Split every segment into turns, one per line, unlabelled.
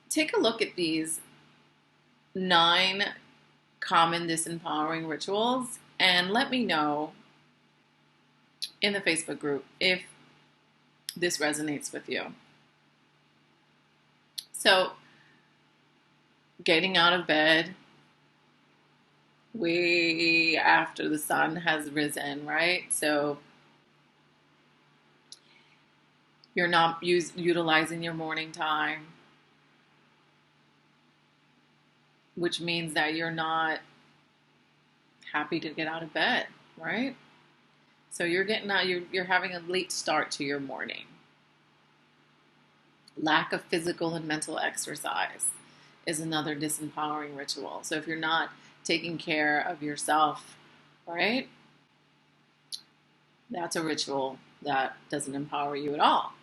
take a look at these 9 common disempowering rituals and let me know in the Facebook group if this resonates with you. So, getting out of bed way after the sun has risen, right? So, you're not utilizing your morning time, which means that you're not happy to get out of bed, right? So you're getting out, you're having a late start to your morning. Lack of physical and mental exercise is another disempowering ritual. So if you're not taking care of yourself, right, that's a ritual that doesn't empower you at all.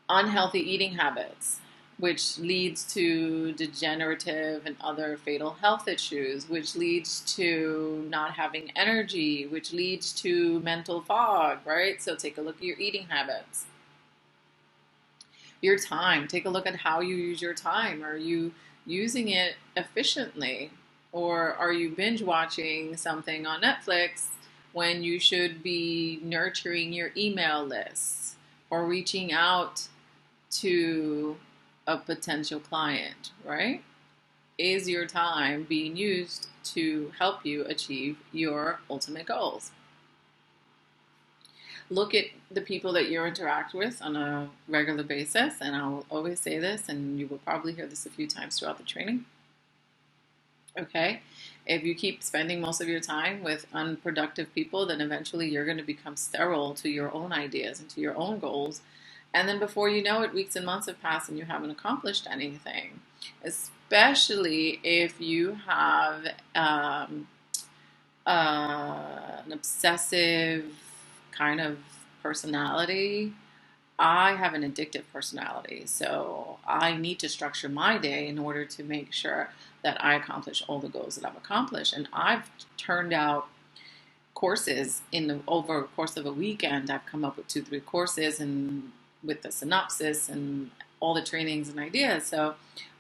Unhealthy eating habits, which leads to degenerative and other fatal health issues, which leads to not having energy, which leads to mental fog, right? So take a look at your eating habits. Your time, take a look at how you use your time. Are you using it efficiently? Or are you binge watching something on Netflix when you should be nurturing your email lists or reaching out to a potential client, right? Is your time being used to help you achieve your ultimate goals? Look at the people that you interact with on a regular basis, and I'll always say this, and you will probably hear this a few times throughout the training. Okay? If you keep spending most of your time with unproductive people, then eventually you're going to become sterile to your own ideas and to your own goals. And then before you know it, weeks and months have passed and you haven't accomplished anything. Especially if you have an obsessive kind of personality. I have an addictive personality, so I need to structure my day in order to make sure that I accomplish all the goals that I've accomplished. And I've turned out courses over the course of a weekend. I've come up with 2-3 courses and with the synopsis and all the trainings and ideas. So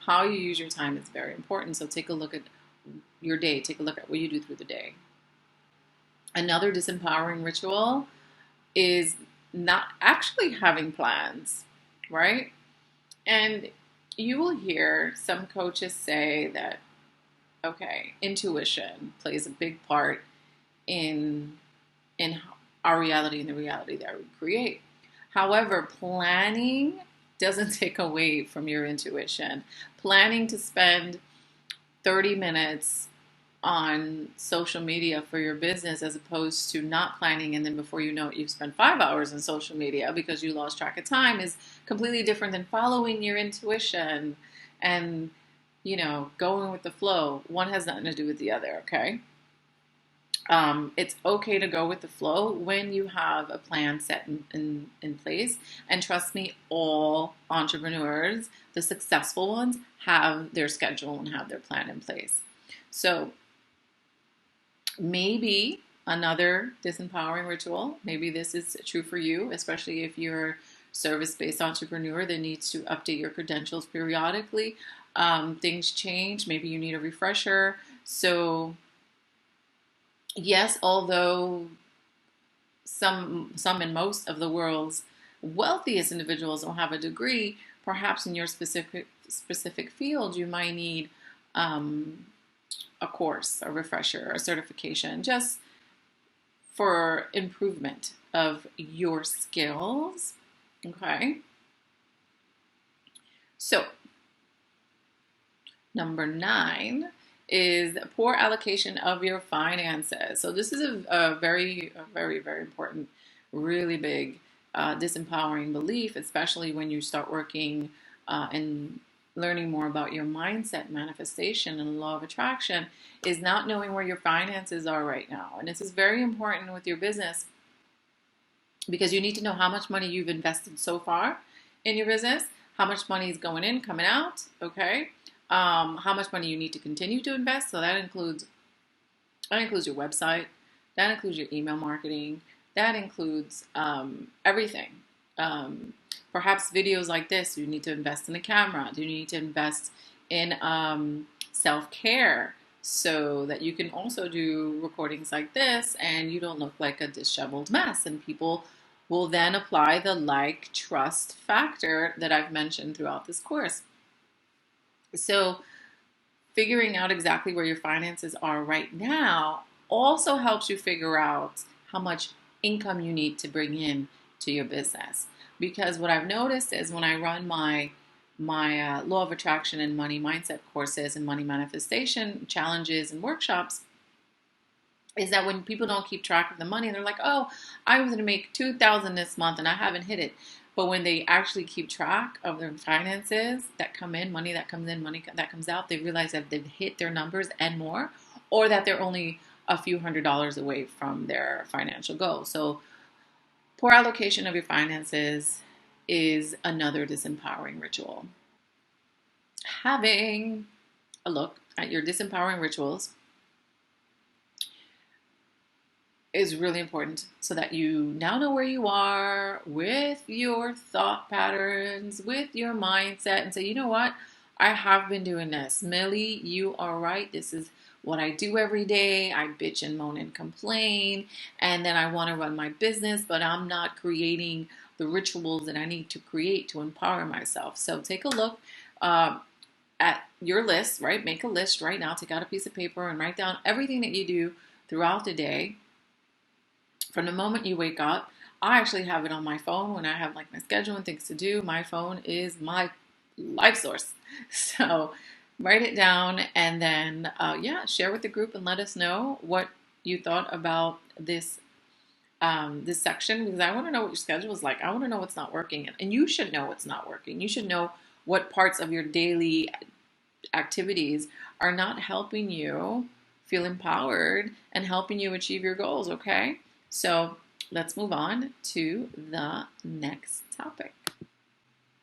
how you use your time is very important. So take a look at your day. Take a look at what you do through the day. Another disempowering ritual is not actually having plans, right? And you will hear some coaches say that, okay, intuition plays a big part in our reality and the reality that we create. However, planning doesn't take away from your intuition. Planning to spend 30 minutes on social media for your business as opposed to not planning, and then before you know it, you've spent 5 hours on social media because you lost track of time is completely different than following your intuition and, going with the flow. One has nothing to do with the other, okay? It's okay to go with the flow when you have a plan set in place. And trust me, all entrepreneurs, the successful ones, have their schedule and have their plan in place. So maybe another disempowering ritual, maybe this is true for you, especially if you're a service-based entrepreneur that needs to update your credentials periodically. Things change. Maybe you need a refresher. So yes, although some and most of the world's wealthiest individuals don't have a degree, perhaps in your specific field, you might need a course, a refresher, a certification, just for improvement of your skills. Okay. So, number 9 is poor allocation of your finances. So this is a very, very important, really big disempowering belief, especially when you start working and learning more about your mindset, manifestation, and law of attraction, is not knowing where your finances are right now. And this is very important with your business because you need to know how much money you've invested so far in your business, how much money is going in, coming out, okay? How much money you need to continue to invest. So that includes your website, that includes your email marketing, that includes everything. perhaps videos like this. Do you need to invest in a camera? Do you need to invest in self-care so that you can also do recordings like this and you don't look like a disheveled mess? And people will then apply the like trust factor that I've mentioned throughout this course. So figuring out exactly where your finances are right now also helps you figure out how much income you need to bring in to your business. Because what I've noticed is when I run my law of attraction and money mindset courses and money manifestation challenges and workshops, is that when people don't keep track of the money, they're like, oh, I was going to make 2,000 this month and I haven't hit it. But when they actually keep track of their finances that come in, money that comes in, money that comes out, they realize that they've hit their numbers and more, or that they're only a few $100s away from their financial goal. So poor allocation of your finances is another disempowering ritual. Having a look at your disempowering rituals is really important so that you now know where you are with your thought patterns, with your mindset, and say, you know what? I have been doing this. Millie, you are right. This is what I do every day. I bitch and moan and complain, and then I want to run my business, but I'm not creating the rituals that I need to create to empower myself. So take a look at your list, right? Make a list right now. Take out a piece of paper and write down everything that you do throughout the day. From the moment you wake up, I actually have it on my phone when I have like my schedule and things to do. My phone is my life source. So write it down and then, share with the group and let us know what you thought about this section, because I want to know what your schedule is like. I want to know what's not working, and you should know what's not working. You should know what parts of your daily activities are not helping you feel empowered and helping you achieve your goals, okay? So let's move on to the next topic.